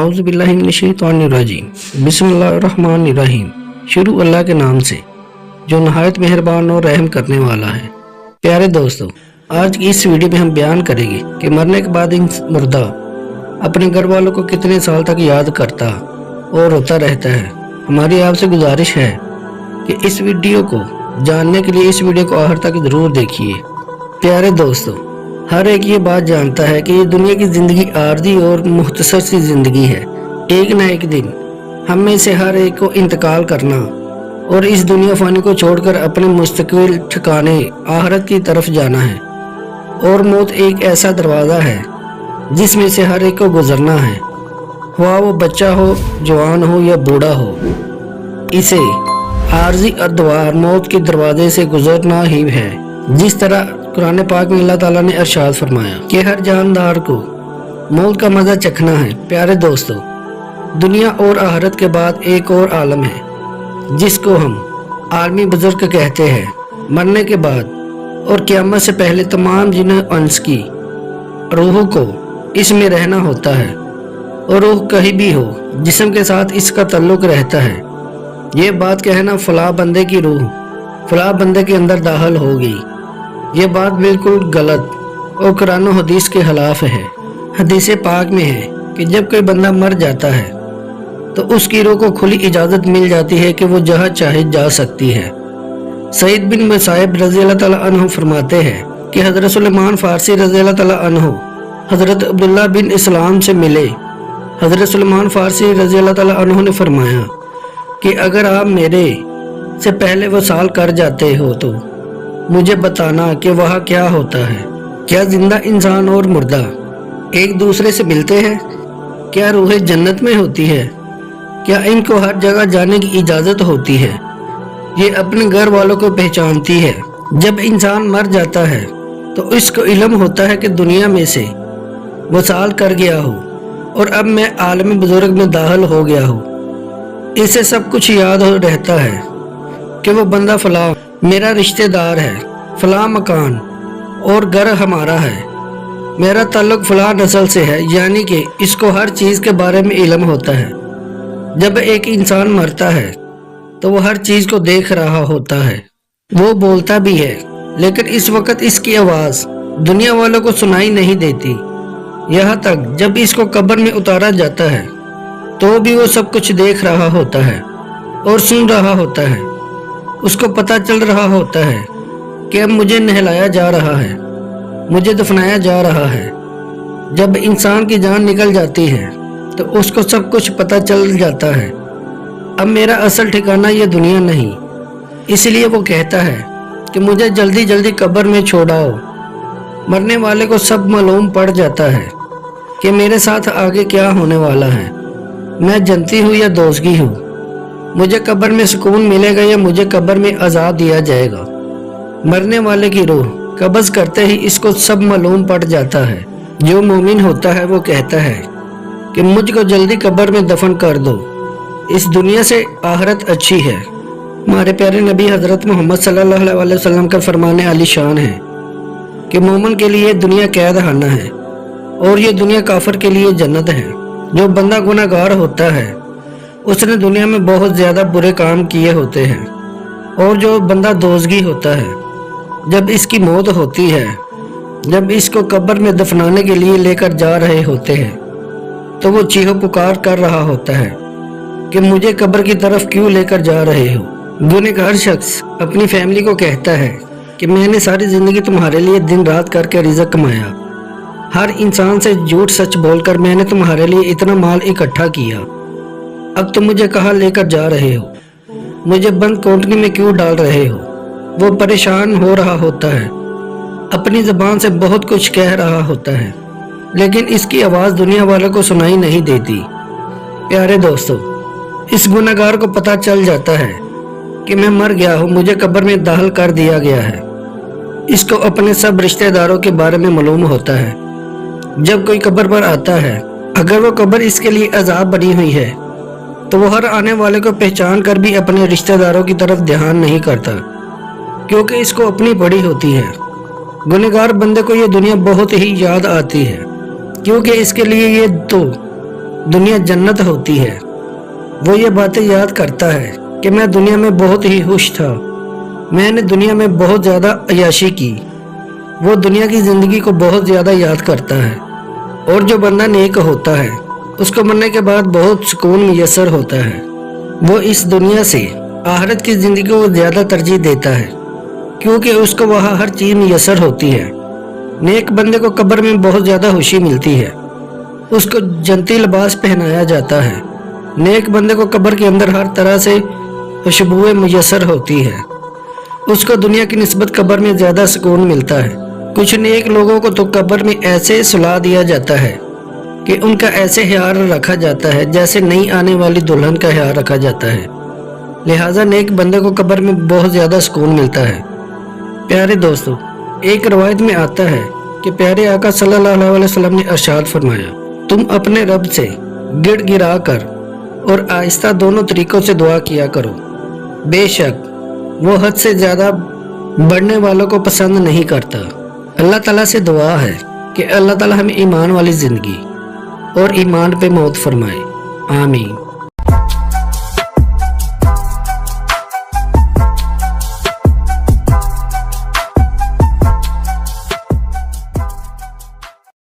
आऊज़ु बिल्लाहि मिनश्शैतानिर्रजीम बिस्मिल्लाहिर्रहमानिर्रहीम। शुरू अल्लाह के नाम से जो नहायत मेहरबान और रहम करने वाला है। प्यारे दोस्तों, आज की इस वीडियो में हम बयान करेंगे कि मरने के बाद मुर्दा अपने घर वालों को कितने साल तक याद करता और रोता रहता है। हमारी आपसे गुजारिश है कि इस वीडियो को जानने के लिए इस वीडियो को आखिर तक जरूर देखिए। प्यारे दोस्तों, हर एक ये बात जानता है कि ये दुनिया की ज़िंदगी आर्जी और मुख्तसर सी ज़िंदगी है। एक न एक दिन हम में से हर एक को इंतकाल करना और इस दुनिया फानी को छोड़कर अपने मुस्तकिल ठिकाने आखिरत की तरफ जाना है। और मौत एक ऐसा दरवाज़ा है जिसमें से हर एक को गुजरना है, हुआ वो बच्चा हो, जवान हो या बूढ़ा हो। इसे आर्जी अद्वार मौत के दरवाजे से गुजरना ही है। जिस तरह कुरान पाक में अल्लाह ताला ने इरशाद फरमाया कि हर जानदार को मौत का मज़ा चखना है। प्यारे दोस्तों, दुनिया और आखिरत के बाद एक और आलम है जिसको हम आलमी बुजुर्ग कहते हैं। मरने के बाद और क़यामत से पहले तमाम जिन्ह अंस की रूह को इसमें रहना होता है और रूह कहीं भी हो जिस्म के साथ इसका ताल्लुक रहता है। ये बात कहना फला बंदे की रूह फला बंदे के अंदर दाखिल हो गई, ये बात बिल्कुल गलत और कुरान और हदीस के खिलाफ है। हदीस पाक में है कि जब कोई बंदा मर जाता है तो उसकी रूह को खुली इजाज़त मिल जाती है कि वो जहाँ चाहे जा सकती है। सईद बिन मुसैब रज़ी अल्लाह ताला अन्हु फरमाते हैं कि हज़रत सुलेमान फ़ारसी रज़ी अल्लाह ताला अन्हु हज़रत अब्दुल्लाह बिन इस्लाम से मिले। हज़रत सुलेमान फ़ारसी रज़ी अल्लाह ताला अन्हु ने फरमाया कि अगर आप मेरे से पहले वो साल कर जाते हो तो मुझे बताना कि वहाँ क्या होता है। क्या जिंदा इंसान और मुर्दा एक दूसरे से मिलते हैं? क्या रूहें जन्नत में होती है? क्या इनको हर जगह जाने की इजाज़त होती है? ये अपने घर वालों को पहचानती है। जब इंसान मर जाता है तो इसको इल्म होता है कि दुनिया में से वो साल कर गया हो और अब मैं आलमी बुजुर्ग में दाखिल हो गया हूँ। इसे सब कुछ याद हो रहता है कि वो बंदा फला मेरा रिश्तेदार है, फला मकान और घर हमारा है, मेरा ताल्लुक फला नस्ल से है। यानी कि इसको हर चीज़ के बारे में इल्म होता है। जब एक इंसान मरता है तो वो हर चीज़ को देख रहा होता है, वो बोलता भी है, लेकिन इस वक्त इसकी आवाज़ दुनिया वालों को सुनाई नहीं देती। यहाँ तक जब इसको कब्र में उतारा जाता है तो भी वो सब कुछ देख रहा होता है और सुन रहा होता है। उसको पता चल रहा होता है कि अब मुझे नहलाया जा रहा है, मुझे दफनाया जा रहा है। जब इंसान की जान निकल जाती है तो उसको सब कुछ पता चल जाता है। अब मेरा असल ठिकाना ये दुनिया नहीं, इसलिए वो कहता है कि मुझे जल्दी जल्दी कब्र में छोड़ाओ। मरने वाले को सब मालूम पड़ जाता है कि मेरे साथ आगे क्या होने वाला है। मैं जन्नती हूँ या दोज़गी हूँ, मुझे कब्र में सुकून मिलेगा या मुझे कब्र में अज़ाब दिया जाएगा। मरने वाले की रूह कब्ज़ करते ही इसको सब मालूम पड़ जाता है। जो मोमिन होता है वो कहता है कि मुझको जल्दी कब्र में दफन कर दो, इस दुनिया से आखिरत अच्छी है। हमारे प्यारे नबी हज़रत मोहम्मद सल्लल्लाहु अलैहि वसल्लम का फरमाने आली शान है कि मोमिन के लिए दुनिया कैद खाना है और ये दुनिया काफिर के लिए जन्नत है। जो बंदा गुनाहगार होता है उसने दुनिया में बहुत ज़्यादा बुरे काम किए होते हैं, और जो बंदा दोज़गी होता है जब इसकी मौत होती है, जब इसको कब्र में दफनाने के लिए लेकर जा रहे होते हैं तो वो चीहो पुकार कर रहा होता है कि मुझे कब्र की तरफ क्यों लेकर जा रहे हो। गुनहगार शख्स अपनी फैमिली को कहता है कि मैंने सारी ज़िंदगी तुम्हारे लिए दिन रात करके रिज़्क़ कमाया, हर इंसान से झूठ सच बोलकर मैंने तुम्हारे लिए इतना माल इकट्ठा किया, अब तुम मुझे कहाँ लेकर जा रहे हो, मुझे बंद कोठरी में क्यों डाल रहे हो। वो परेशान हो रहा होता है, अपनी ज़बान से बहुत कुछ कह रहा होता है, लेकिन इसकी आवाज़ दुनिया वालों को सुनाई नहीं देती। प्यारे दोस्तों, इस गुनहगार को पता चल जाता है कि मैं मर गया हूँ, मुझे कब्र में दाखिल कर दिया गया है। इसको अपने सब रिश्तेदारों के बारे में मालूम होता है। जब कोई कब्र पर आता है, अगर वो कब्र इसके लिए अजाब बनी हुई है तो वो हर आने वाले को पहचान कर भी अपने रिश्तेदारों की तरफ ध्यान नहीं करता, क्योंकि इसको अपनी पड़ी होती है। गुनहगार बंदे को ये दुनिया बहुत ही याद आती है, क्योंकि इसके लिए ये तो दुनिया जन्नत होती है। वो ये बातें याद करता है कि मैं दुनिया में बहुत ही खुश था, मैंने दुनिया में बहुत ज़्यादा अय्याशी की। वो दुनिया की ज़िंदगी को बहुत ज़्यादा याद करता है। और जो बंदा नेक होता है उसको मरने के बाद बहुत सुकून मुयस्सर होता है। वो इस दुनिया से आखिरत की ज़िंदगी को ज़्यादा तरजीह देता है, क्योंकि उसको वहाँ हर चीज़ मुयस्सर होती है। नेक बंदे को कब्र में बहुत ज़्यादा खुशी मिलती है, उसको जन्नती लिबास पहनाया जाता है। नेक बंदे को कब्र के अंदर हर तरह से खुशबुएं मुयस्सर होती है, उसको दुनिया की निस्बत कब्र में ज़्यादा सुकून मिलता है। कुछ नेक लोगों को तो कब्र में ऐसे सुला दिया जाता है कि उनका ऐसे ख्याल रखा जाता है जैसे नई आने वाली दुल्हन का ख्याल रखा जाता है। लिहाजा नेक बंदे को कब्र में बहुत ज़्यादा सुकून मिलता है। प्यारे दोस्तों, एक रवायत में आता है कि प्यारे आका सल्लल्लाहु अलैहि वसल्लम ने इरशाद फरमाया, तुम अपने रब से गिड़गिड़ा कर और आहिस्ता दोनों तरीकों से दुआ किया करो। बेशक वो हद से ज़्यादा बढ़ने वालों को पसंद नहीं करता। अल्लाह ताला से दुआ है कि अल्लाह ताला हमें ईमान वाली ज़िंदगी और ईमान पे मौत फरमाए। आमीन।